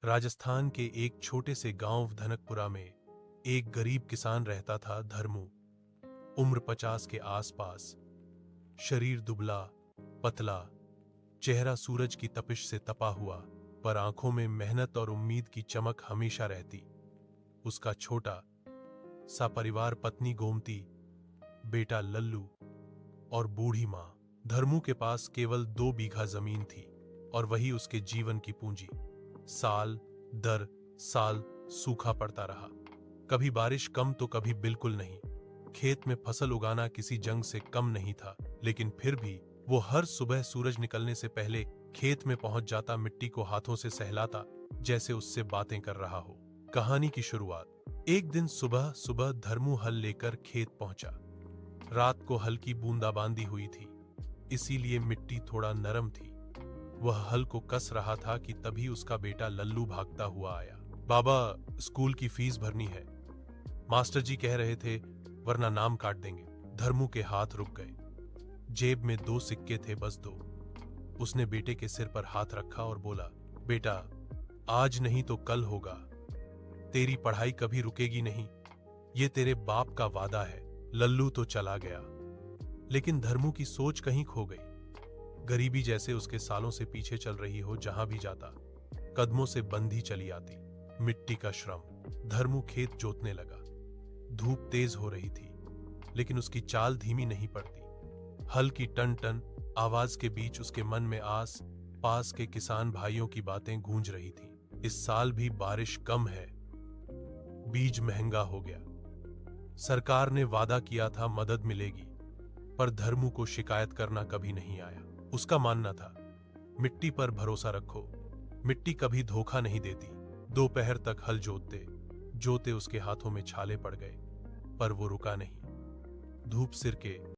राजस्थान के एक छोटे से गांव धनकपुरा में एक गरीब किसान रहता था, धर्मू। उम्र 50 के आसपास, शरीर दुबला पतला, चेहरा सूरज की तपिश से तपा हुआ, पर आंखों में मेहनत और उम्मीद की चमक हमेशा रहती। उसका छोटा सा परिवार, पत्नी गोमती, बेटा लल्लू और बूढ़ी मां। धर्मू के पास केवल 2 बीघा जमीन थी और वही उसके जीवन की पूंजी। साल दर साल सूखा पड़ता रहा, कभी बारिश कम तो कभी बिल्कुल नहीं। खेत में फसल उगाना किसी जंग से कम नहीं था, लेकिन फिर भी वो हर सुबह सूरज निकलने से पहले खेत में पहुंच जाता, मिट्टी को हाथों से सहलाता, जैसे उससे बातें कर रहा हो। कहानी की शुरुआत। एक दिन सुबह सुबह धर्मू हल लेकर खेत पहुंचा। रात को हल्की बूंदाबांदी हुई थी, इसीलिए मिट्टी थोड़ा नरम थी। वह हल को कस रहा था कि तभी उसका बेटा लल्लू भागता हुआ आया। बाबा, स्कूल की फीस भरनी है, मास्टर जी कह रहे थे, वरना नाम काट देंगे। धर्मू के हाथ रुक गए। जेब में 2 सिक्के थे, बस 2। उसने बेटे के सिर पर हाथ रखा और बोला, बेटा, आज नहीं तो कल होगा। तेरी पढ़ाई कभी रुकेगी नहीं, ये तेरे बाप का वादा है। लल्लू तो चला गया, लेकिन धर्मू की सोच कहीं खो गई। गरीबी जैसे उसके सालों से पीछे चल रही हो, जहां भी जाता कदमों से बंधी चली आती। मिट्टी का श्रम। धर्मू खेत जोतने लगा। धूप तेज हो रही थी, लेकिन उसकी चाल धीमी नहीं पड़ती। हल की टन टन आवाज के बीच उसके मन में आस पास के किसान भाइयों की बातें गूंज रही थीं। इस साल भी बारिश कम है, बीज महंगा हो गया, सरकार ने वादा किया था मदद मिलेगी, पर धर्मू को शिकायत करना कभी नहीं आया। उसका मानना था, मिट्टी पर भरोसा रखो, मिट्टी कभी धोखा नहीं देती। दोपहर तक हल जोतते जोते उसके हाथों में छाले पड़ गए, पर वो रुका नहीं। धूप सिर के